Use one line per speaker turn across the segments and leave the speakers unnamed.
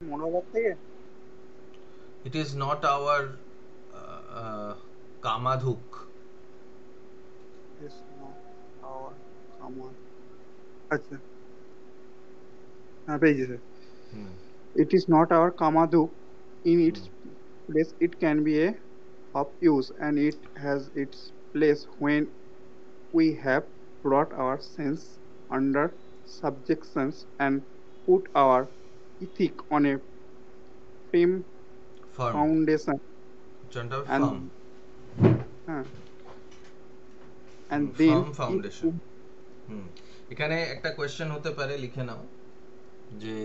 মনোভাব থেকে
It is not our কামাধুক।
is not our common. আচ্ছা, হ্যাঁ পেয়েছি sir.
Hmm
It is not our Kamaduk. In
hmm
its place, it can be a of use, and it has its place when we have brought our sense under subjections and put our ethic on a firm
firm,
foundation,
জনটা firm.
and uh, and
firm
then if
foundation. হুম এখানে একটা question হতে পারে, লিখে নাও যে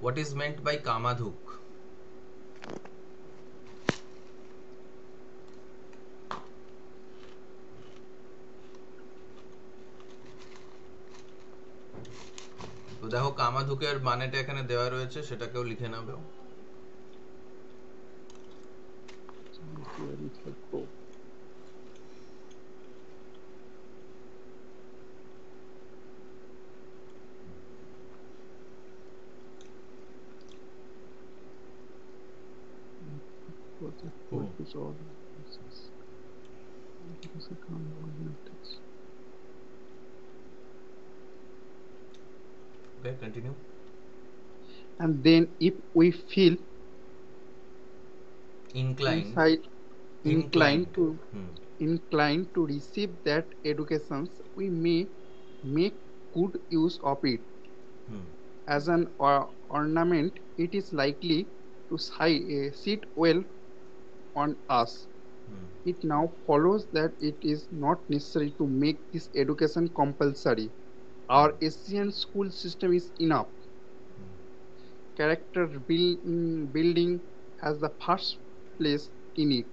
what is meant by কামাধুক। তো দেখো কামাধুকের মানেটা এখানে দেওয়া রয়েছে, সেটাকেও লিখে নাও। হুম okay, continue.
and then if we feel
inclined.
inside inclined
inclined.
to
hmm
inclined to receive that educations, we may make good use of it.
Hmm
As an ornament, it is likely to sit well on us.
Hmm
It now follows that it is not necessary to make this education compulsory.
Hmm
Our Asian school system is enough. Building has the first place in it,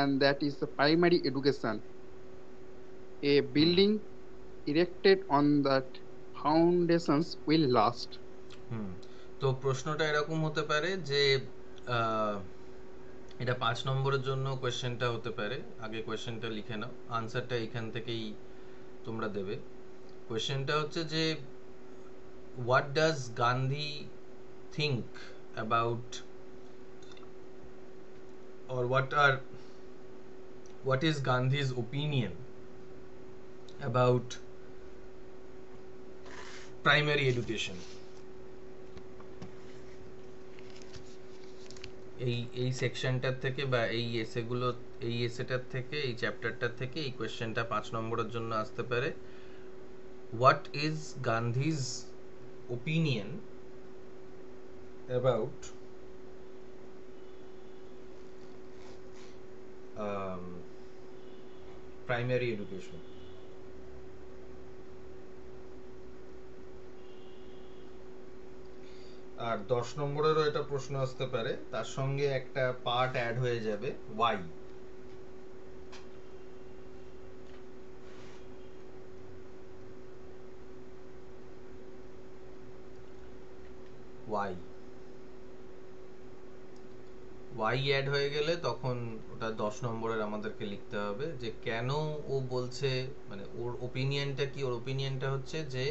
and that is the primary education. A
hmm
building erected on that foundations will last.
হুম তো প্রশ্নটা এরকম হতে পারে যে আহ, এটা 5 নম্বরের জন্য কোয়েশ্চেনটা হতে পারে। আগে কোয়েশ্চেনটা লিখে নাও, আনসারটা এখান থেকেই তোমরা দেবে। কোয়েশ্চেনটা হচ্ছে যে what does Gandhi think about, or what is Gandhi's opinion about primary education? এই এই সেকশনটার থেকে বা এই এসেগুলো, এই এসেটার থেকে, এই চ্যাপ্টারটার থেকে এই কোয়েশ্চেনটা 5 নম্বরের জন্য আসতে পারে। What is Gandhi's opinion about primary education? আর 10 নম্বরেরও এটা প্রশ্ন আসতে পারে, তার সঙ্গে একটা পার্ট অ্যাড হয়ে যাবে, ওয়াই। ওয়াই ওয়াই অ্যাড হয়ে গেলে তখন ওটা 10 নম্বরের আমাদেরকে লিখতে হবে যে কেন ও বলছে, মানে ওর ওপিনিয়নটা কি। ওর ওপিনিয়নটা হচ্ছে যে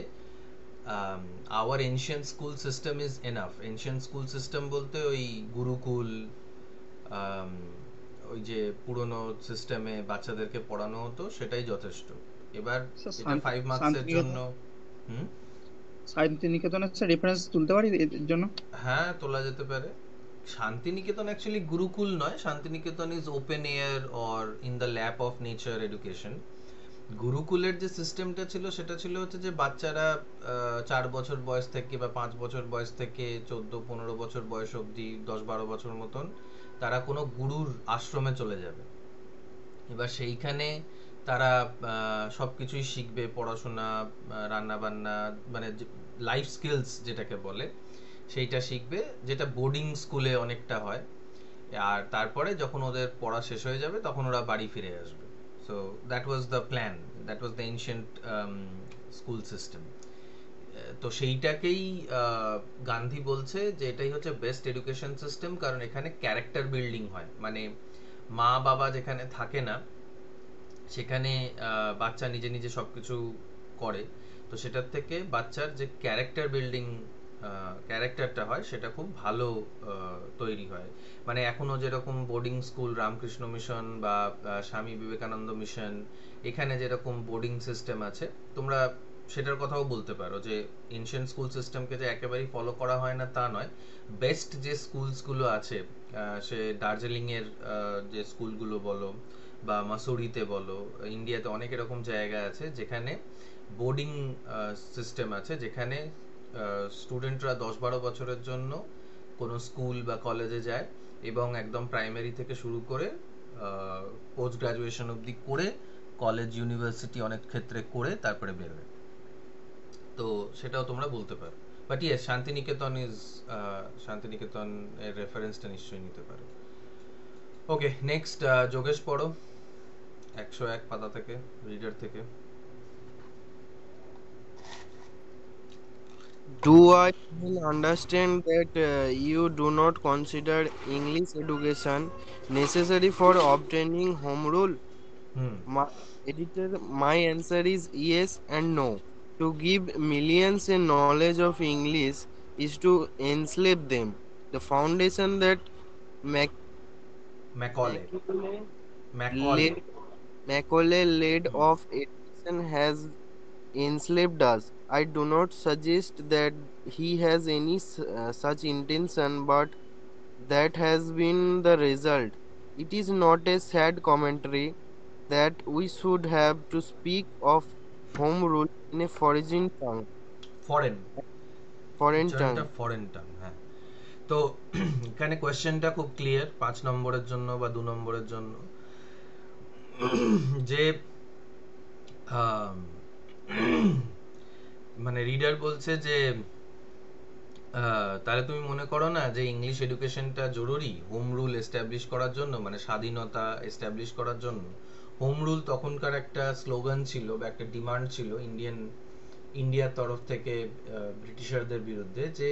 our ancient school system is enough. Ancient school system বলতে ওই গুরুকুল, আম, ওই যে পুরনো সিস্টেমে বাচ্চাদেরকে পড়ানো হতো, সেটাই যথেষ্ট। এবার
স্যার
এটা 5 মার্কসের জন্য।
শান্তিনিকেতন
হুম
শান্তিনিকেতনের স্যার রেফারেন্স তুলতে পারি এর জন্য?
হ্যাঁ, তোলা যেতে পারে। শান্তিনিকেতন অ্যাকচুয়ালি গুরুকুল নয়, Shantiniketan is open air or in the lap of nature education. গুরুকুলের যে সিস্টেমটা ছিল সেটা ছিল হচ্ছে যে বাচ্চারা 4 বছর বয়স থেকে বা 5 বছর বয়স থেকে 14-15 বছর বয়স অবধি, 10-12 বছর মতন, তারা কোনো গুরুর আশ্রমে চলে যাবে। এবার সেইখানে তারা সব কিছুই শিখবে, পড়াশোনা, রান্না বান্না, মানে লাইফ স্কিলস যেটাকে বলে সেইটা শিখবে, যেটা বোর্ডিং স্কুলে অনেকটা হয়। আর তারপরে যখন ওদের পড়া শেষ হয়ে যাবে তখন ওরা বাড়ি ফিরে আসবে। So that was the plan, that was the ancient school system. তো সেইটাকেই গান্ধী বলছে যে এটাই হচ্ছে বেস্ট এডুকেশন সিস্টেম, কারণ এখানে ক্যারেক্টার বিল্ডিং হয়। মানে মা বাবা যেখানে থাকে না, সেখানে বাচ্চা নিজে নিজে সব কিছু করে। তো সেটার থেকে বাচ্চার যে ক্যারেক্টার বিল্ডিং ক্যারেক্টারটা হয় সেটা খুব ভালো তৈরি হয়। মানে এখনো যেরকম বোর্ডিং স্কুল রামকৃষ্ণ মিশন বা স্বামী বিবেকানন্দ মিশন, এখানে যেরকম বোর্ডিং সিস্টেম আছে, তোমরা সেটার কথাও বলতে পারো যে এনশিয়েন্ট স্কুল সিস্টেমকে যে একেবারেই ফলো করা হয় না তা নয়। বেস্ট যে স্কুলসগুলো আছে, সে দার্জিলিংয়ের যে স্কুলগুলো বলো বা মাসুরিতে বলো, ইন্ডিয়াতে অনেক এরকম জায়গা আছে যেখানে বোর্ডিং সিস্টেম আছে, যেখানে স্টুডেন্টরা 10-12 বছরের জন্য কোনো স্কুল বা কলেজে যায় এবং একদম প্রাইমারি থেকে শুরু করে পোস্ট গ্রাজুয়েশন অবধি করে, কলেজ ইউনিভার্সিটি অনেক ক্ষেত্রে করে তারপরে বেরোয়। তো সেটাও তোমরা বলতে পারো। বাট ইয়েস, শান্তিনিকেতন এর রেফারেন্সটা নিশ্চয়ই নিতে পারো। ওকে, নেক্সট যোগেশ পড়ো 101 পাতা থেকে, রিডার থেকে।
Do I well understand that you do not consider English education necessary for obtaining home rule? My editor, my answer is yes and no. To give millions a knowledge of English is to enslave them. The foundation that
Macaulay
laid, Macaulay laid of education has enslaved us. I do not suggest that he has any such intention, but that has been the result. It is not a sad commentary that we should have to speak of home rule in a
foreign
tongue.
Foreign tongue. হ্যাঁ, তো এখানে কোয়েশ্চেনটা খুব clear 5 নম্বরের জন্য বা 2 নম্বরের জন্য, যে মানে রিডার বলছে যে তাহলে তুমি মনে করো না যে ইংলিশ এডুকেশনটা জরুরি হোম রুল এস্টাবলিশ করার জন্য, মানে স্বাধীনতা এস্টাবলিশ করার জন্য। হোম রুল তখনকার একটা স্লোগান ছিল বা একটা ডিমান্ড ছিল ইন্ডিয়ার তরফ থেকে ব্রিটিশারদের বিরুদ্ধে, যে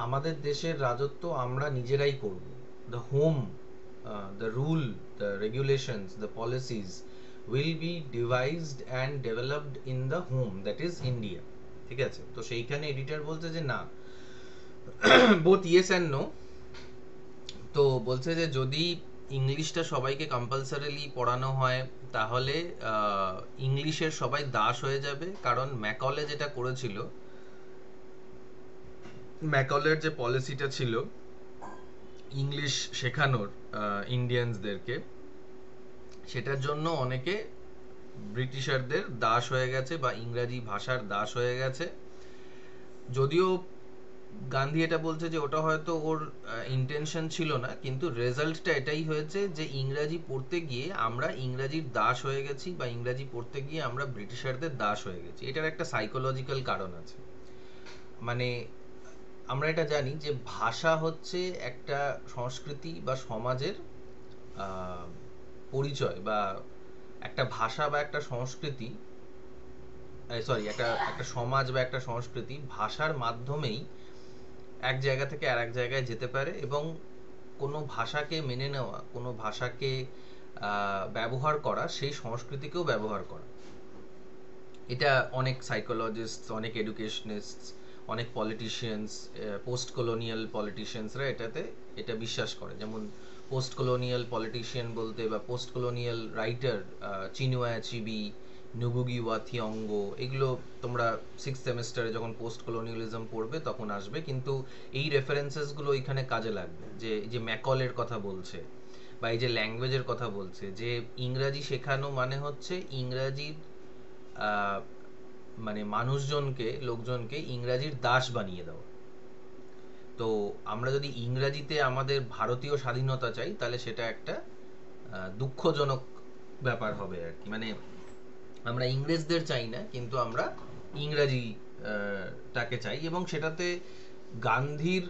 আমাদের দেশের রাজত্ব আমরা নিজেরাই করব। The home, the rule, the regulations, the policies will be devised and developed in the home, that is India. ঠিক আছে, তো সেইখানে এডিটর বলছে যে না, বোথ ইয়েস অ্যান্ড নো। তো বলছে যে যদি ইংলিশটা সবাইকে কম্পালসারিলি পড়ানো হয় তাহলে ইংলিশের সবাই দাস হয়ে যাবে। কারণ ম্যাকলে যেটা করেছিল, ম্যাকলের যে পলিসিটা ছিল ইংলিশ শেখানোর ইন্ডিয়ানসদেরকে, সেটার জন্য অনেকে ব্রিটিশারদের দাস হয়ে গেছে বা ইংরাজি ভাষার দাস হয়ে গেছে। যদিও গান্ধী এটা বলছে যে ওটা হয়তো ওর ইন্টেনশন ছিল না, কিন্তু রেজাল্টটা এটাই হয়েছে যে ইংরাজি পড়তে গিয়ে আমরা ইংরাজির দাস হয়ে গেছি বা ইংরাজি পড়তে গিয়ে আমরা ব্রিটিশারদের দাস হয়ে গেছি। এটার একটা সাইকোলজিক্যাল কারণ আছে। মানে আমরা এটা জানি যে ভাষা হচ্ছে একটা সংস্কৃতি বা সমাজের পরিচয়, বা একটা ভাষা বা একটা সংস্কৃতি, একটা সমাজ বা একটা সংস্কৃতি ভাষার মাধ্যমেই এক জায়গা থেকে আর এক জায়গায় যেতে পারে, এবং কোনো ভাষাকে মেনে নেওয়া, কোনো ভাষাকে ব্যবহার করা, সেই সংস্কৃতিকেও ব্যবহার করা। এটা অনেক সাইকোলজিস্ট, অনেক এডুকেশনিস্ট, অনেক পলিটিশিয়ানস, পোস্ট কলোনিয়াল পলিটিশিয়ানসরা এটা বিশ্বাস করে। যেমন পোস্ট কলোনিয়াল পলিটিশিয়ান বলতে বা পোস্ট কলোনিয়াল রাইটার চিনুয়া চিবি, নুগুগি ওয়াথিয়ঙ্গ, এগুলো তোমরা 6th সেমেস্টারে যখন পোস্ট কলোনিয়ালিজম পড়বে তখন আসবে। কিন্তু এই রেফারেন্সেসগুলো এখানে কাজে লাগবে। যে এই যে ম্যাকলের কথা বলছে বা এই যে ল্যাঙ্গুয়েজের কথা বলছে, যে ইংরাজি শেখানো মানে হচ্ছে ইংরাজির মানে লোকজনকে ইংরাজির দাস বানিয়ে দেওয়া। তো আমরা যদি ইংরাজিতে আমাদের ভারতীয় স্বাধীনতা চাই তাহলে সেটা একটা দুঃখজনক ব্যাপার হবে আর কি। মানে আমরা ইংরেজদের চাই না, কিন্তু আমরা ইংরাজি টাকে চাই, এবং সেটাতে গান্ধীর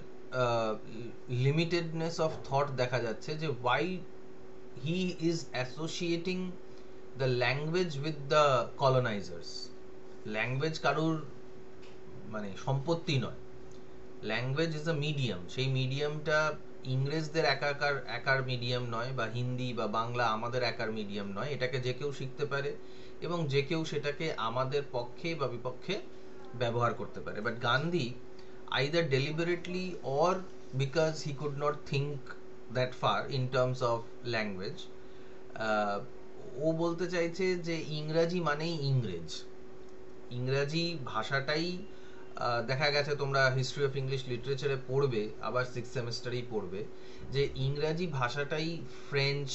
লিমিটেডনেস অফ থট দেখা যাচ্ছে, যে why he is associating the language with the colonisers. Language কারুর মানে সম্পত্তি নয়, ল্যাঙ্গুয়েজ ইজ আ মিডিয়াম। সেই মিডিয়ামটা ইংরেজদের একার মিডিয়াম নয়, বা হিন্দি বা বাংলা আমাদের একার মিডিয়াম নয়। এটাকে যে কেউ শিখতে পারে এবং যে কেউ সেটাকে আমাদের পক্ষে বা বিপক্ষে ব্যবহার করতে পারে। But Gandhi either deliberately or because he could not think that far in terms of language. ও বলতে চাইছে যে ইংরাজি মানেই ইংরেজ, ইংরাজি ভাষাটাই দেখা গেছে তোমরা হিস্ট্রি অফ ইংলিশ লিটারেচারে পড়বে, আবার 6th সেমেস্টারেই পড়বে, যে ইংরাজি ভাষাটাই ফ্রেঞ্চ,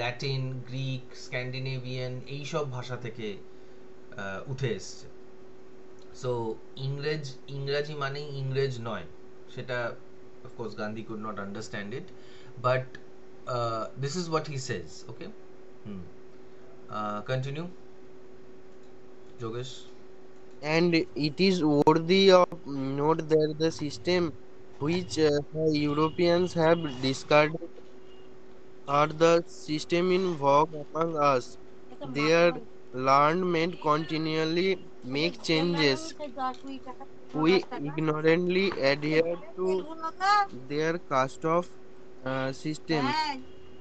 ল্যাটিন, গ্রিক, স্ক্যান্ডিনেভিয়ান এইসব ভাষা থেকে উঠে এসছে। সো ইংরাজি মানেই ইংরেজ নয়, সেটা of course Gandhi could not understand it, but this is what he says. Okay, continue Yogesh.
And it is worthy of note that the system which the Europeans have discarded are the system in vogue among us. Their learned men continually make changes. We ignorantly adhere to their cast of systems.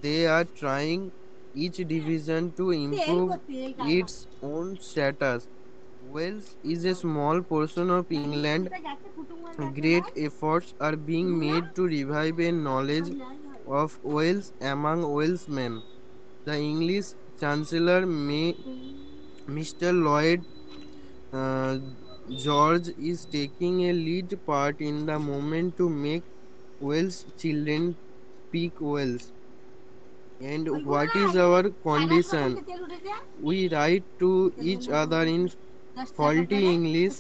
They are trying each division to improve its own status. Wales is a small portion of England. Great efforts are being made to revive a knowledge of Wales among Walesmen. The English Chancellor Mr. Lloyd uh, George is taking a lead part in the movement to make Wales children speak Wales. And what is our condition? We write to each other in faulty English,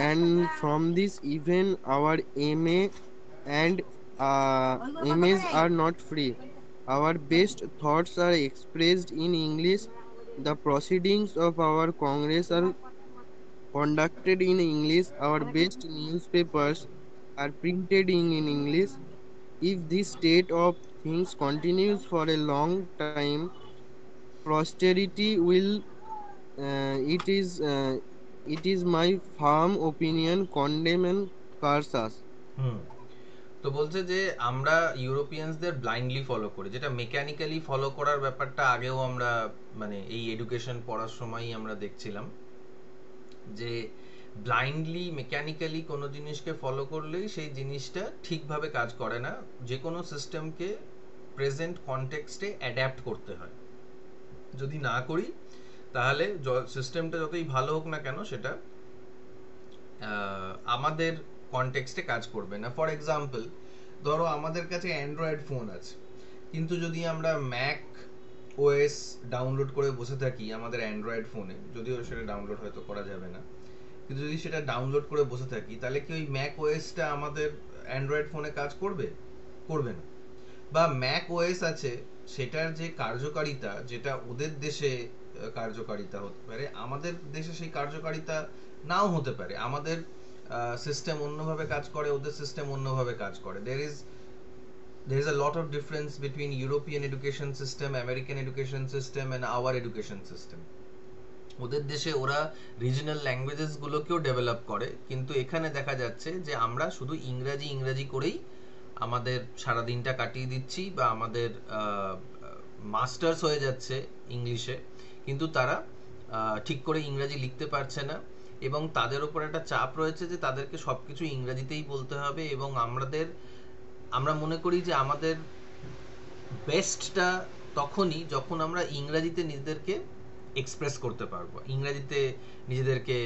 and from this even our MA and MAs are not free. Our best thoughts are expressed in English. The proceedings of our Congress are conducted in English. Our best newspapers are printed in English. If this state of things continues for a long time, posterity will it is my firm opinion condemn and curse us.
তো বলছে যে আমরা ইউরোপিয়ানসদের blindly follow করি, যেটা mechanically follow করার ব্যাপারটা আগেও আমরা মানে এই এডুকেশন পড়ার সময়ই আমরা দেখছিলাম, যে ব্লাইন্ডলি মেকানিক্যালি কোনো জিনিসকে ফলো করলেই সেই জিনিসটা ঠিকভাবে কাজ করে না। যে কোনো সিস্টেমকে প্রেজেন্ট কনটেক্সটে অ্যাডাপ্ট করতে হয়। যদি না করি তাহলে সিস্টেমটা যতই ভালো হোক না কেন সেটা আমাদের কনটেক্সটে কাজ করবে না। ফর এক্সাম্পল, ধরো আমাদের কাছে অ্যান্ড্রয়েড ফোন আছে, কিন্তু যদি আমরা ম্যাক ওএস ডাউনলোড করে বসে থাকি আমাদের অ্যান্ড্রয়েড ফোনে, যদিও সেটা ডাউনলোড হয়তো করা যাবে না, কিন্তু যদি সেটা ডাউনলোড করে বসে থাকি তাহলে কি ওই ম্যাক ওএসটা আমাদের অ্যান্ড্রয়েড ফোনে কাজ করবে? করবে না। বা ম্যাক ওএস আছে, সেটার যে কার্যকারিতা, যেটা ওদের দেশে কার্যকারিতা হতে পারে, আমাদের দেশে সেই কার্যকারিতা নাও হতে পারে। আমাদের সিস্টেম অন্যভাবে কাজ করে, ওদের সিস্টেম অন্যভাবে কাজ করে। there is a lot of difference between European education system, American education system and our education system. ওদের দেশে ওরা রিজনাল ল্যাঙ্গুয়েজেস গুলোকেও ডেভেলপ করে, কিন্তু এখানে দেখা যাচ্ছে যে আমরা শুধু ইংরাজি করেই আমাদের সারা দিনটা কাটিয়ে দিচ্ছি, বা আমাদের মাস্টার্স হয়ে যাচ্ছে ইংলিশে, কিন্তু তারা ঠিক করে ইংরাজি লিখতে পারছে না, এবং তাদের উপর একটা চাপ রয়েছে যে তাদেরকে সবকিছু ইংরাজিতেই বলতে হবে। এবং আমরা মনে করি যে আমাদের বেস্টটা তখনই যখন আমরা ইংরাজিতে নিজেদেরকে এক্সপ্রেস করতে পারবো, ইংরাজিতে নিজেদেরকে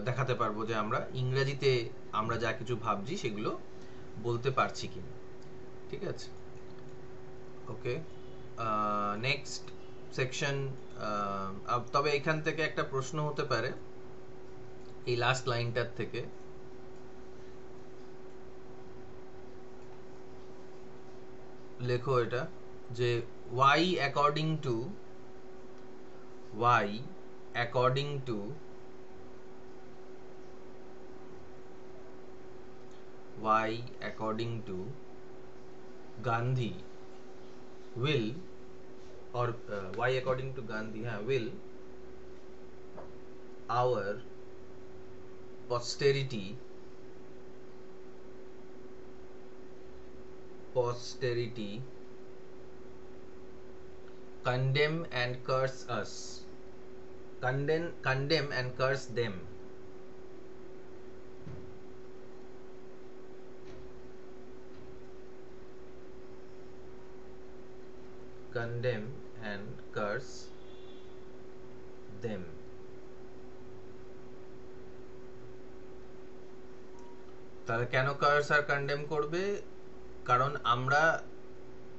দেখাতে পারবো যে আমরা ইংরাজিতে আমরা যা কিছু ভাবছি সেগুলো বলতে পারছি কিনা। ঠিক আছে, ওকে, নেক্সট সেকশন। তবে এখান থেকে একটা প্রশ্ন হতে পারে এই লাস্ট লাইনটার থেকে, লেখো এটা যে why according to Gandhi will or why according to Gandhi will our posterity condemn and curse us, condemn and curse them. condemn and curse them. তাহলে কেন কার্স আর কন্ডেম করবে? কারণ আমরা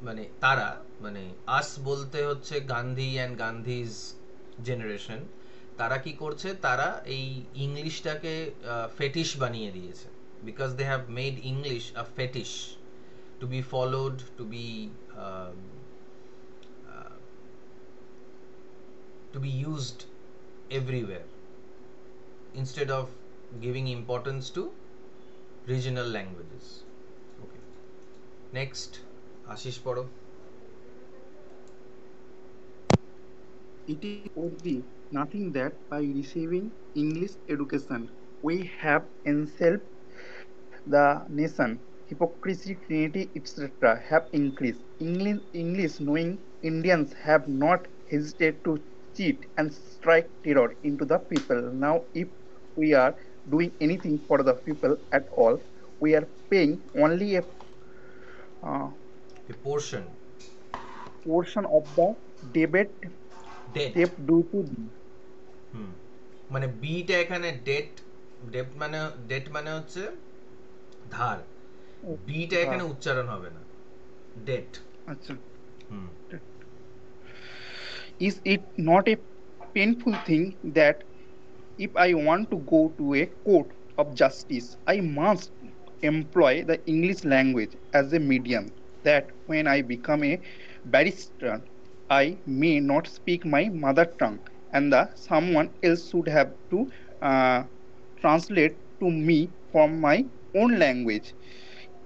মানে তারা মানে আস বলতে হচ্ছে গান্ধী অ্যান্ড গান্ধীজ জেনারেশন, তারা কি করছে, তারা এই ইংলিশটাকে ফেটিশ বানিয়ে দিয়েছে, because they have made English a fetish to be followed, to be used everywhere instead of giving importance to regional languages. Okay, next Ashish paro.
It is would be nothing that by receiving English education we have enslaved the nation. Hypocrisy, trinity, etc. have increased. English knowing Indians have not hesitated to cheat and strike terror into the people. Now, if we are doing anything for the people at all, we are paying only uh,
A portion
portion of the debt
debt
due to them.
মানে beta এখানে date মানে হচ্ছে ধার, beta এখানে উচ্চারণ হবে না, date.
আচ্ছা, is it not a painful thing that if I want to go to a court of justice, I must employ the English language as a medium, that when I become a barrister, I may not speak my mother tongue, and someone else should have to translate to me from my own language?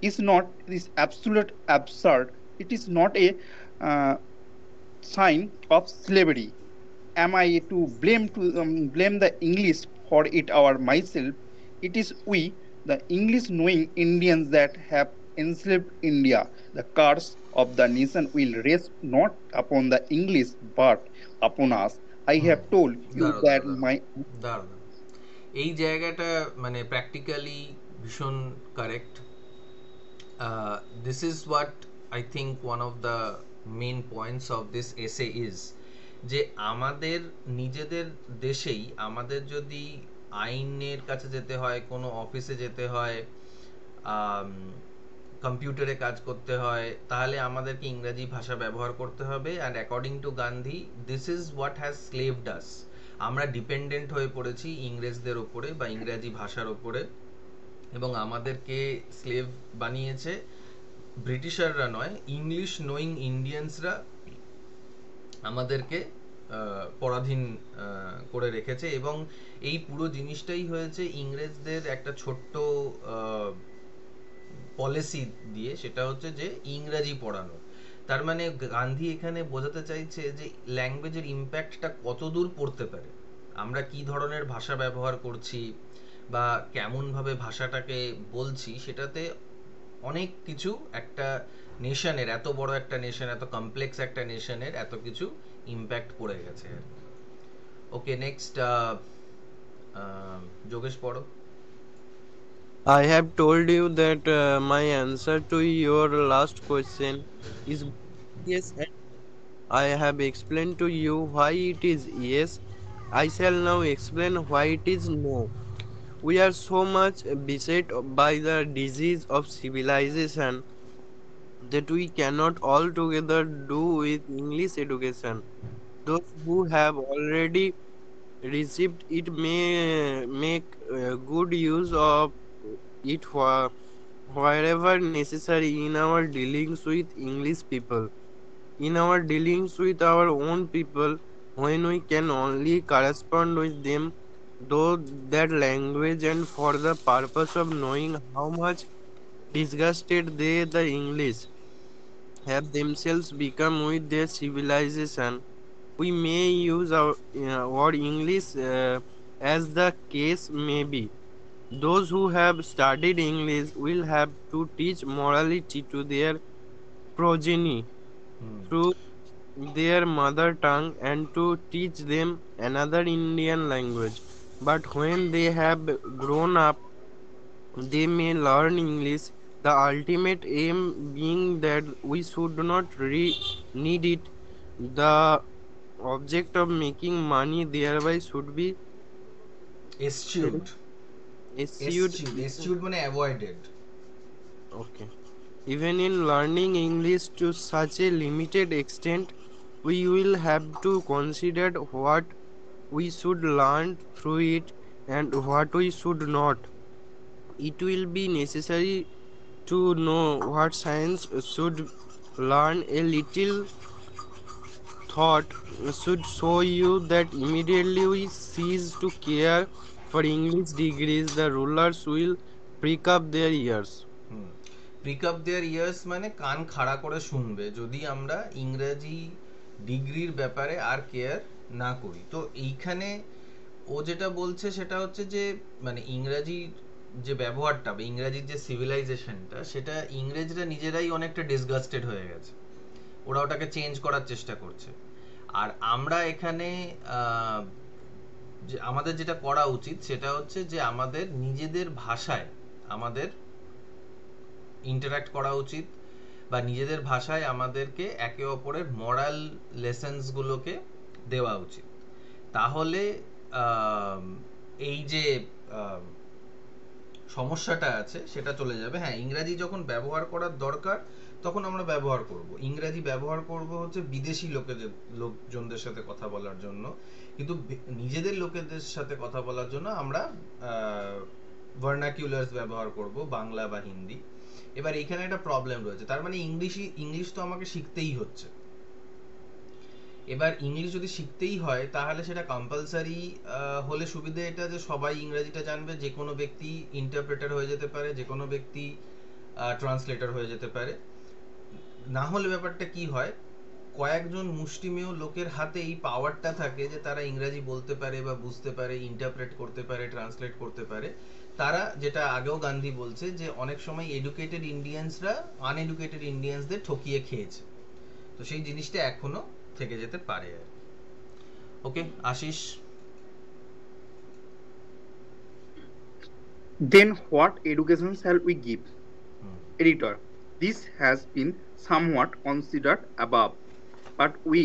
Is not this absolute absurd? It is not a sign of slavery. Am I to blame the English for it or myself? It is we, the English knowing Indians, that have enslaved India. The curse of the nation will rest not upon the English but upon us. I have told you that my
এই জায়গাটা মানে practically ভীষণ correct. This is what I think one of the main points of this essay is, যে আমাদের নিজেদের দেশেই আমাদের যদি আইনের কাছে যেতে হয়, কোনো অফিসে যেতে হয়, কম্পিউটারে কাজ করতে হয়, তাহলে আমাদেরকে ইংরেজি ভাষা ব্যবহার করতে হবে। And according to Gandhi, this is what has slaved us. আমরা ডিপেন্ডেন্ট হয়ে পড়েছি ইংরেজদের ওপরে বা ইংরেজি ভাষার ওপরে, এবং আমাদেরকে স্লেভ বানিয়েছে ব্রিটিশাররা নয়, ইংলিশ নোয়িং ইন্ডিয়ানসরা আমাদেরকে পরাধীন করে রেখেছে। এবং এই পুরো জিনিসটাই হয়েছে ইংরেজদের একটা ছোট্ট পলিসি দিয়ে, সেটা হচ্ছে যে ইংরেজি পড়ানো। তার মানে গান্ধী এখানে বোঝাতে চাইছে যে ল্যাঙ্গুয়েজের ইম্প্যাক্টটা কত দূর পড়তে পারে, আমরা কি ধরনের ভাষা ব্যবহার করছি বা কেমনভাবে ভাষাটাকে বলছি, সেটাতে অনেক কিছু একটা নেশনের, এত বড় একটা নেশন, এত কমপ্লেক্স একটা নেশনের এত কিছু ইম্প্যাক্ট পড়ে গেছে। ওকে, নেক্সট যোগেশ পড়ো।
I have told you that my answer to your last question is yes, and I have explained to you why it is yes. I shall now explain why it is no. We are so much beset by the disease of civilization that we cannot altogether do with English education. Those who have already received it may make good use of it wherever necessary in our dealings with English people. In our dealings with our own people, when we can only correspond with them though that language, and for the purpose of knowing how much disgusted they, the English, have themselves become with their civilization, we may use our English as the case may be. Those who have studied English will have to teach morality to their progeny through their mother tongue, and to teach them another Indian language. But when they have grown up, they may learn English, the ultimate aim being that we should not need it The object of making money thereby should be
eschewed.
eschewed.
Eschewed মানে avoided.
Okay. Even in learning English to such a limited extent, we will have to consider what we should learn through it and what we should not. It will be necessary to know what science should learn. A little thought should show you that immediately we cease to care for English degrees, the rulers will prick up their ears.
Prick up their ears মানে কান খাড়া করে শুনবে যদি আমরা ইংরেজি ডিগ্রির ব্যাপারে আর কেয়ার না করি। তো এইখানে ও যেটা বলছে সেটা হচ্ছে যে মানে ইংরেজি যে ব্যবহারটা বা ইংরেজির যে সিভিলাইজেশনটা সেটা ইংরেজরা নিজেরাই অনেকটা ডিসগাস্টেড হয়ে গেছে, ওরা ওটাকে চেঞ্জ করার চেষ্টা করছে। আর আমরা এখানে যে আমাদের যেটা করা উচিত সেটা হচ্ছে যে আমাদের নিজেদের ভাষায় আমাদের ইন্টারঅ্যাক্ট করা উচিত বা নিজেদের ভাষায় আমাদেরকে একে অপরের মরাল লেসন্স গুলোকে দেওয়া উচিত। তাহলে এই যে সমস্যাটা আছে সেটা চলে যাবে। হ্যাঁ, ইংরেজি যখন ব্যবহার করার দরকার তখন আমরা ব্যবহার করব, ইংরেজি ব্যবহার করব হচ্ছে বিদেশি লোকজনদের সাথে কথা বলার জন্য, কিন্তু নিজেদের লোকেদের সাথে কথা বলার জন্য আমরা ভার্নাকুলার্স ব্যবহার করব, বাংলা বা হিন্দি। এবার এখানে একটা প্রবলেম রয়েছে, তার মানে ইংলিশ তো আমাকে শিখতেই হচ্ছে। এবার ইংলিশ যদি শিখতেই হয় তাহলে সেটা কম্পালসারি হলে সুবিধা এটা যে সবাই ইংরেজিটা জানবে, যে কোনো ব্যক্তি ইন্টারপ্রেটার হয়ে যেতে পারে, যে কোনো ব্যক্তি ট্রান্সলেটর হয়ে যেতে পারে। না হলে ব্যাপারটা কি হয়, কয়েকজন মুষ্টিমেয় লোকের হাতে এই পাওয়ারটা থাকে যে তারা ইংরেজি বলতে পারে বা বুঝতে পারে, ইন্টারপ্রেট করতে পারে, ট্রান্সলেট করতে পারে। তারা, যেটা আগেও গান্ধী বলছে যে অনেক সময় এডুকেটেড ইন্ডিয়ানসরা আনএডুকেটেড ইন্ডিয়ানসদের ঠকিয়ে খেয়েছে, তো সেই জিনিসটা এখনো থেকে যেতে পারে আর। ওকে Ashis.
Then what education shall we give? Editor, this has been somewhat considered above, but we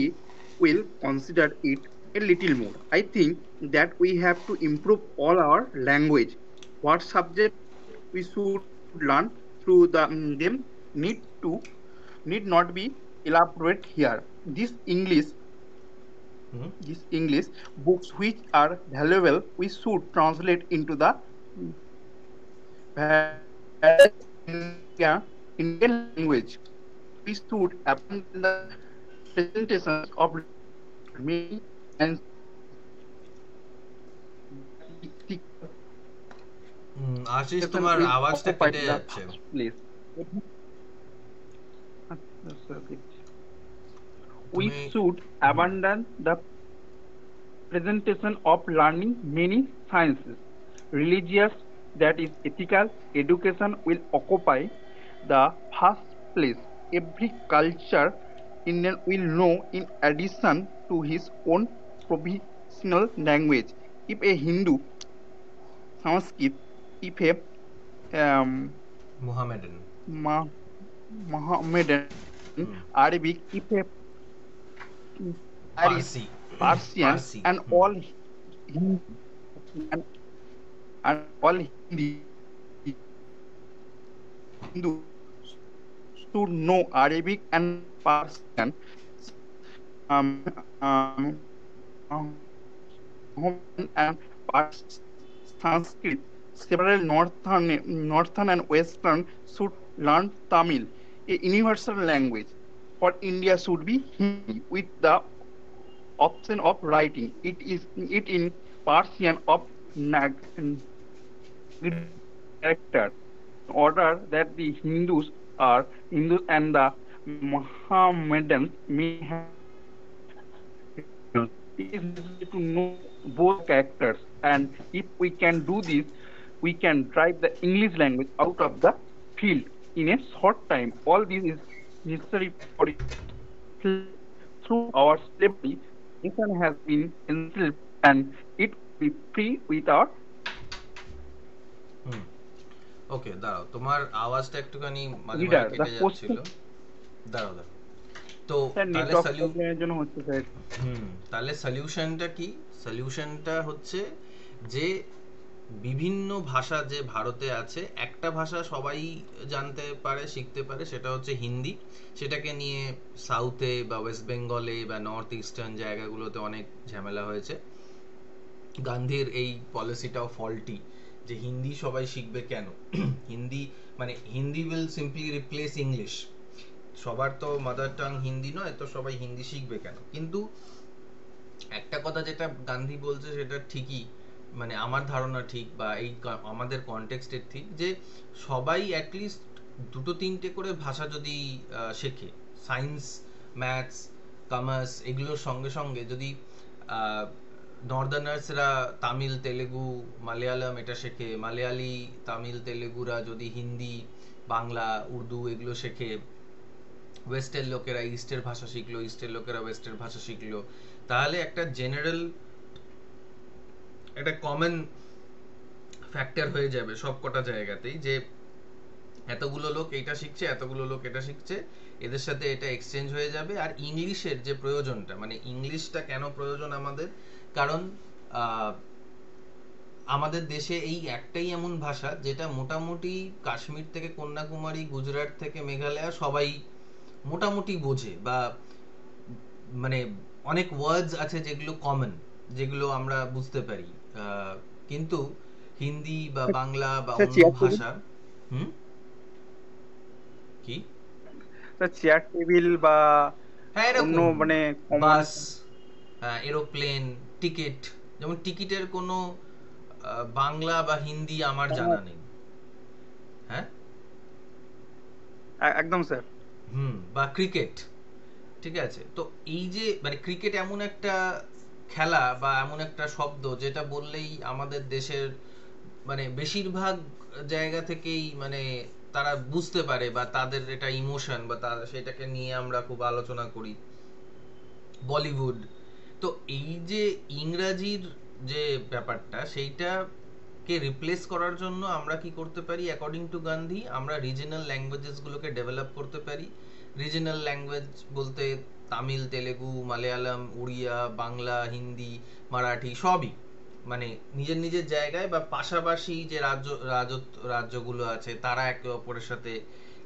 will consider it a little more. I think that we have to improve all our language. What subject we should learn through them need not be elaborate here. These English books which are valuable we should translate into the Indian language. We should abandon the presentations of me and
Ashis তোমার আওয়াজটা কেটে যাচ্ছে।
We should abandon the presentation of learning many sciences. Religious, that is ethical, education will occupy the first place. Every culture Indian will know in addition to his own provisional language. If a Hindu, Sanskrit, if a Mohammedan, Arabic, if a Persian, and all Hindu should know Arabic and Persian, and Sanskrit. Several northern and western should learn Tamil, a universal language. For India should be Hindi, with the option of writing it in Persian of character, in order that the Hindus and the Mohammedans may have. It is necessary to know both characters, and if we can do this, we can drive the English language out of the field in a short time. All this is necessary for it. Through our slavery, nation has been enslaved, and it will be free with our.
ওকে দাঁড়াও, তোমার আওয়াজটা একটুখানি মাঝে মাঝে কেটে যাচ্ছিল। দাঁড়াও তো
স্যার
তাহলে
নেটওয়ার্ক প্রবলেমের জন্য হচ্ছে স্যার।
তাহলে সলিউশনটা কি? সলিউশনটা হচ্ছে যে বিভিন্ন ভাষা যে ভারতে আছে, একটা ভাষা সবাই জানতে পারে, শিখতে পারে, সেটা হচ্ছে হিন্দি। সেটাকে নিয়ে সাউথে বা ওয়েস্ট বেঙ্গলে বা নর্থ ইস্টার্ন জায়গাগুলোতে অনেক ঝামেলা হয়েছে। গান্ধীর এই পলিসিটাও ফল্টি, যে হিন্দি সবাই শিখবে কেন? হিন্দি মানে Hindi will simply replace English. সবার তো মাদার টাং হিন্দি নয়, তো সবাই হিন্দি শিখবে কেন? কিন্তু একটা কথা যেটা গান্ধী বলছে সেটা ঠিকই, মানে আমার ধারণা ঠিক, বা এই আমাদের কনটেক্সটের ঠিক, যে সবাই অ্যাটলিস্ট দুটো তিনটে করে ভাষা যদি শেখে, সায়েন্স, ম্যাথস, কমার্স, এগুলোর সঙ্গে সঙ্গে যদি নর্দার্নার্সরা তামিল, তেলেগু, মালয়ালম এটা শেখে, মালয়ালি, তামিল, তেলেগুরা যদি হিন্দি, বাংলা, উর্দু এগুলো শেখে, ওয়েস্টের লোকেরা ইস্টের ভাষা শিখলো, ইস্টের লোকেরা ওয়েস্টের ভাষা শিখলো, তাহলে একটা জেনারেল, একটা কমন ফ্যাক্টর হয়ে যাবে সব কটা জায়গাতেই, যে এতগুলো লোক এটা শিখছে, এতগুলো লোক এটা শিখছে, এদের সাথে এটা এক্সচেঞ্জ হয়ে যাবে। আর ইংলিশের যে প্রয়োজনটা, মানে ইংলিশটা কেন প্রয়োজন আমাদের, কারণ আমাদের দেশে এই একটাই এমন ভাষা যেটা মোটামুটি কাশ্মীর থেকে কন্যাকুমারী, গুজরাট থেকে মেঘালয় সবাই মোটামুটি বোঝে, বা মানে অনেক ওয়ার্ডস আছে যেগুলো কমন, যেগুলো আমরা বুঝতে পারি। কিন্তু হিন্দি বা বাংলা বা
স্যার
অন্য
চেয়ার টেবিল,
ভাষা, হুম, কি,
স্যার চেয়ার টেবিল বা
হ্যাঁ
অন্য
এরকম,
মানে কমন।
বাস, এরোপ্লেন, টিকিট, যেমন টিকিটের কোনো বাংলা বা হিন্দি আমার জানা নেই। হ্যাঁ,
একদম স্যার।
বা ক্রিকেট, ঠিক আছে? তো এই যে মানে ক্রিকেট এমন একটা খেলা বা এমন একটা শব্দ যেটা বললেই আমাদের দেশের মানে বেশিরভাগ জায়গা থেকেই মানে তারা বুঝতে পারে, বা তাদের এটা ইমোশন, বা তারা সেটাকে নিয়ে আমরা খুব আলোচনা করি। বলিউড, তো এই যে ইংরাজির যে ব্যাপারটা, সেইটাকে রিপ্লেস করার জন্য আমরা কি করতে পারি? অ্যাকর্ডিং টু গান্ধী, আমরা রিজনাল ল্যাঙ্গুয়েজেস গুলোকে ডেভেলপ করতে পারি। রিজনাল ল্যাঙ্গুয়েজ বলতে তামিল, তেলেগু, মালয়ালম, উড়িয়া, বাংলা, হিন্দি, মারাঠি সবই, মানে নিজের নিজের জায়গায় বা পাশাপাশি যে রাজ্যগুলো আছে তারা একে অপরের সাথে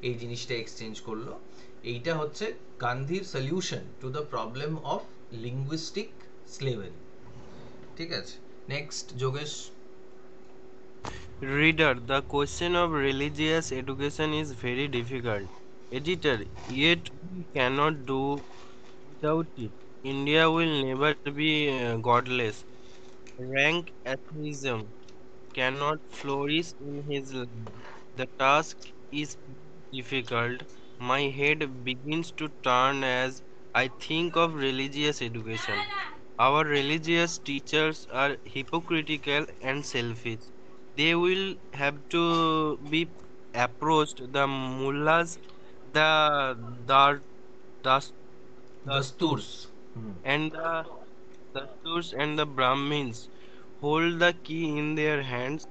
এই জিনিসটা এক্সচেঞ্জ করলো। এইটা হচ্ছে গান্ধীর solution to the problem of linguistic slavery. ঠিক আছে, next Yogesh.
Reader, the question of religious education is very difficult. Editor, yet we cannot do without it. India will never be godless. Rank atheism cannot flourish in his land. The task is difficult. My head begins to turn as I think of religious education. Our religious teachers are hypocritical and selfish. They will have to be approached. The mullahs, the dar, das, dasturs,
Dasturs.
and the Brahmins hold the key in their hands.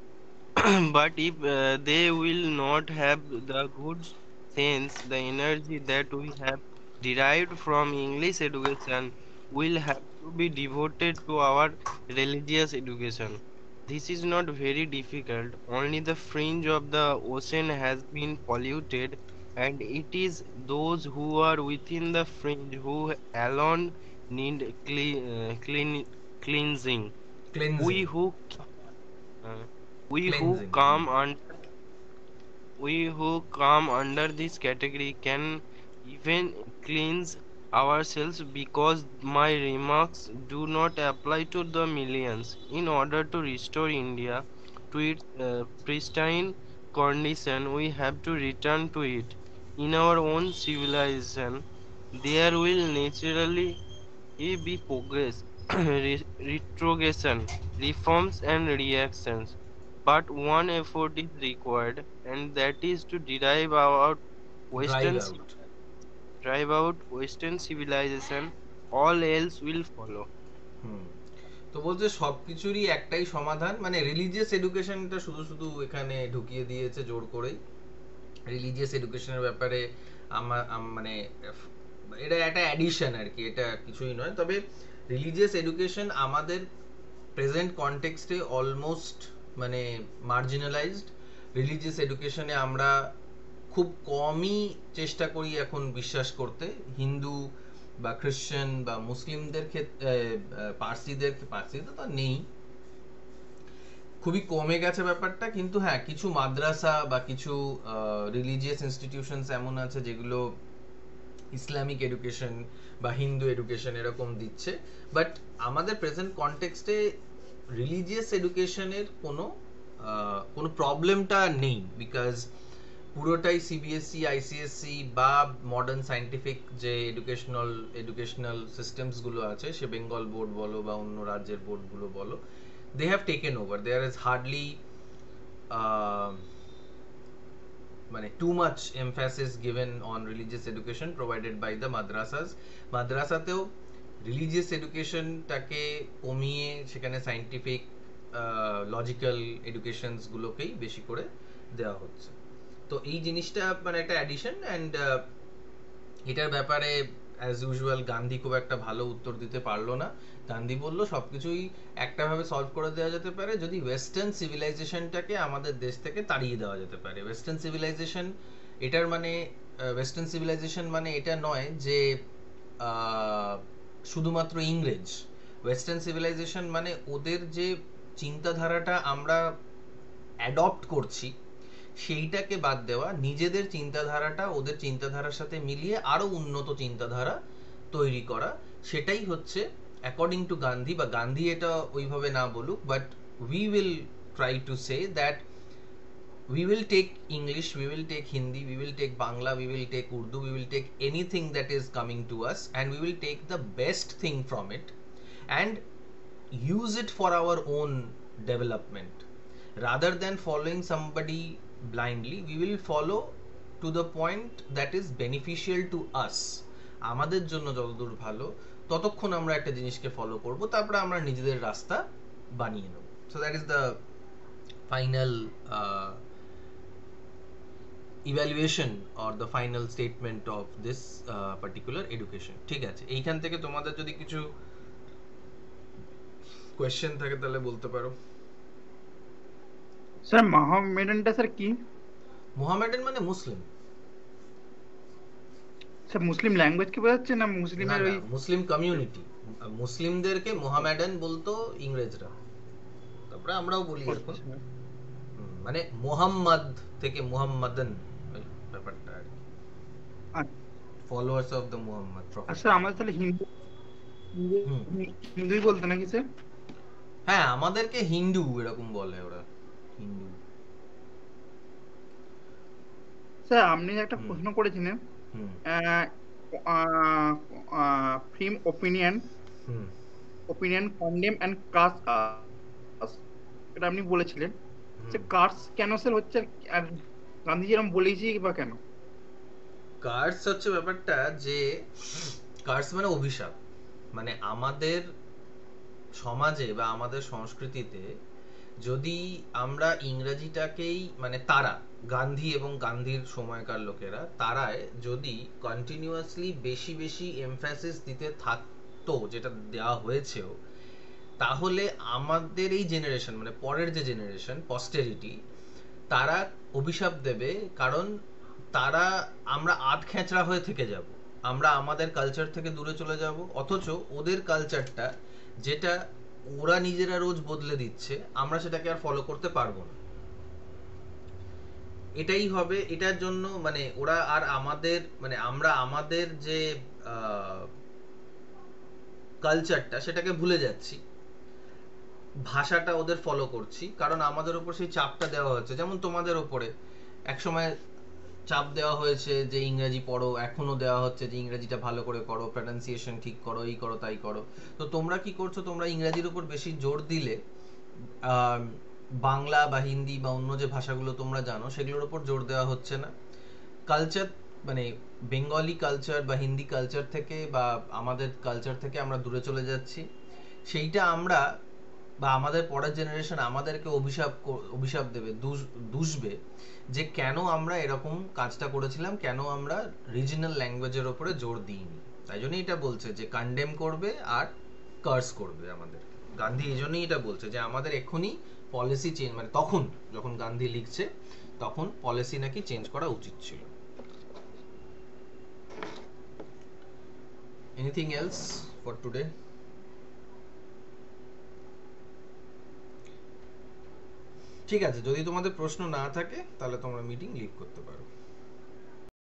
But if they will not have the good sense, the energy that we have derived from English education will have to be devoted to our religious education. This is not very difficult. Only the fringe of the ocean has been polluted, and it is those who are within the fringe who alone need cleansing. We
Cleansing.
who uh, we who
Cleansing.
come under we who come under this category can even cleanse ourselves, because my remarks do not apply to the millions. In order to restore India to its pristine condition, we have to return to it. In our own civilization, there will naturally be progress, retrogression, reforms, and reactions. But one effort is required, and that is to
Drive
Western
out.
drive out Western civilization. All else will follow.
হুম, তো বলছে সবকিছুরই একটাই সমাধান, মানে religious এডুকেশনটা শুধু শুধু এখানে ঢুকিয়ে দিয়েছে জোর করেই। রিলিজিয়াস এডুকেশনের ব্যাপারে আমার মানে এটা একটা অ্যাডিশন আর কি, এটা কিছুই নয়। তবে রিলিজিয়াস এডুকেশন আমাদের প্রেজেন্ট কনটেক্সটে অলমোস্ট মানে মার্জিনালাইজড। রিলিজিয়াস এডুকেশনে আমরা খুব কমই চেষ্টা করি এখন বিশ্বাস করতে। হিন্দু বা খ্রিশ্চান বা মুসলিমদের ক্ষেত্রে, পার্সিদের তো নেই, খুবই কমে গেছে ব্যাপারটা। কিন্তু হ্যাঁ, কিছু মাদ্রাসা বা কিছু রিলিজিয়াস ইনস্টিটিউশনস এমন আছে যেগুলো ইসলামিক এডুকেশন বা হিন্দু এডুকেশন এরকম দিচ্ছে। বাট আমাদের প্রেজেন্ট কনটেক্সটে রিলিজিয়াস এডুকেশনের কোনো প্রবলেমটা নেই, বিকজ পুরোটাই সিবিএসই, আইসিএসসি বা মডার্ন সায়েন্টিফিক যে এডুকেশনাল সিস্টেমসগুলো আছে, সে বেঙ্গল বোর্ড বলো বা অন্য রাজ্যের বোর্ডগুলো বলো, they have taken over. There is hardly too much emphasis given on religious education provided by the madrasas. মাদ্রাসাতেও রিলিজিয়াস এডুকেশনটাকে কমিয়ে সেখানে সায়েন্টিফিক লজিক্যাল এডুকেশনস গুলোকেই বেশি করে দেওয়া হচ্ছে। তো এই জিনিসটা একটা অ্যাডিশন। অ্যান্ড এটার ব্যাপারে অ্যাজ ইউজুয়াল গান্ধী খুব একটা ভালো উত্তর দিতে পারলো না। গান্ধী বলল সবকিছুই একটা ভাবে সলভ করে দেওয়া যেতে পারে যদি ওয়েস্টার্ন সিভিলাইজেশনটাকে আমাদের দেশ থেকে তাড়িয়ে দেওয়া যেতে পারে। ওয়েস্টার্ন সিভিলাইজেশন এটার ওয়েস্টার্ন সিভিলাইজেশন এটা নয় যে শুধুমাত্র ইংরেজ। ওয়েস্টার্ন সিভিলাইজেশন ওদের যে চিন্তাধারাটা আমরা অ্যাডপ্ট করছি সেইটাকে বাদ দেওয়া, নিজেদের চিন্তাধারাটা ওদের চিন্তাধারার সাথে মিলিয়ে আরো উন্নত চিন্তাধারা তৈরি করা। সেটাই হচ্ছে অ্যাকর্ডিং টু গান্ধী, বা গান্ধী এটা ওইভাবে না বলুক, but we will try to say that we will take English, we will take Hindi, we will take Bangla, we will take Urdu, we will take anything that is coming to us, and we will take the best thing from it and use it for our own development. Rather than following somebody blindly, we will follow to the point that is beneficial to us. আমাদের জন্য যতদূর ভালো ততক্ষণ আমরা একটা জিনিসকে follow করব, তারপরে আমরা নিজেদের রাস্তা বানিয়ে নেব। So that is the final evaluation or the final statement of this particular education. ঠিক আছে, এইখান থেকে তোমাদের যদি কিছু কোয়েশ্চেন থাকে তাহলে বলতে পারো।
স্যার মোহামেডানটা স্যার কি?
মোহামেডান মুসলিম।
স্যার মুসলিম ল্যাঙ্গুয়েজ কি বোঝাচ্ছে না মুসলিমের ওই
মুসলিম কমিউনিটি? মুসলিমদেরকে মোহামেডান বলতো ইংরেজরা, তারপরে আমরাও বলি এখন। মোহাম্মদ থেকে মোহাম্মদন ব্যাপারটা আর কি, followers of the Mohammad.
Sir আমাদের তাহলে হিন্দুই বলতো নাকি স্যার?
হ্যাঁ, আমাদেরকে হিন্দু এরকম বলে ওরা, হিন্দু।
স্যার আপনি একটা প্রশ্ন করেছিলেন ফ্রিম ওপিনিয়ন কন্ডেম এন্ড কাস্ট, এটা আপনি বলেছিলেন যে কাস্ট কেন স্যার হচ্ছে, আর গান্ধীজি এরকম বলেছি বা কেন?
কার্স হচ্ছে ব্যাপারটা যে কার্স অভিশাপ। আমাদের সমাজে বা আমাদের সংস্কৃতিতে যদি আমরা ইংরেজিটাকেই তারা গান্ধী এবং গান্ধীর সময়কার লোকেরা তারায় যদি কন্টিনিউয়াসলি বেশি বেশি এমফ্যাসিস দিতে থাকতো, যেটা দেওয়া হয়েছেও, তাহলে আমাদের এই জেনারেশন পরের যে জেনারেশন পস্টেরিটি, তারা অভিশাপ দেবে। কারণ আমরা আধ খেঁচড়া হয়ে থেকে যাব, আমরা আমাদের কালচার থেকে দূরে চলে যাব, অথচ ওদের কালচারটা যেটা ওরা নিজেরা রোজ বদলে দিচ্ছে আমরা সেটাকে আর ফলো করতে পারবো না। এটাই হবে, এটার জন্য ওরা আর আমাদের আমরা আমাদের যে কালচারটা সেটাকে ভুলে যাচ্ছি, ভাষাটা ওদের ফলো করছি, কারণ আমাদের উপর সেই চাপটা দেওয়া হচ্ছে। যেমন তোমাদের উপরে একসময় চাপ দেওয়া হয়েছে যে ইংরেজি পড়ো, এখনো দেওয়া হচ্ছে যে ইংরেজিটা ভালো করে করো, প্রনাউন্সিয়েশন ঠিক করো, এই করো তাই করো। তো তোমরা কি করছো, তোমরা ইংরেজির উপর বেশি জোর দিলে বাংলা বা হিন্দি বা অন্য যে ভাষাগুলো তোমরা জানো সেগুলোর উপর জোর দেওয়া হচ্ছে না। কালচার বেঙ্গলি কালচার বা হিন্দি কালচার থেকে বা আমাদের কালচার থেকে আমরা দূরে চলে যাচ্ছি। সেইটা আমরা বা আমাদের পরের জেনারেশন আমাদেরকে অভিশাপ দেবে, দুষবে যে কেন আমরা এরকম কাজটা করেছিলাম, কেন আমরা রিজিনাল ল্যাঙ্গুয়েজের ওপরে জোর দিইনি। তাই জন্যই এটা বলছে যে কন্ডেম করবে আর কার্স করবে আমাদের। গান্ধী এই জন্যই এটা বলছে যে আমাদের এক্ষুনি পলিসি চেঞ্জ, মানে তখন যখন গান্ধী লিখছে তখন পলিসি নাকি চেঞ্জ করা উচিত ছিল। Anything else for today? ঠিক আছে, যদি তোমাদের প্রশ্ন না থাকে তাহলে তোমরা মিটিং লিভ করতে পারো।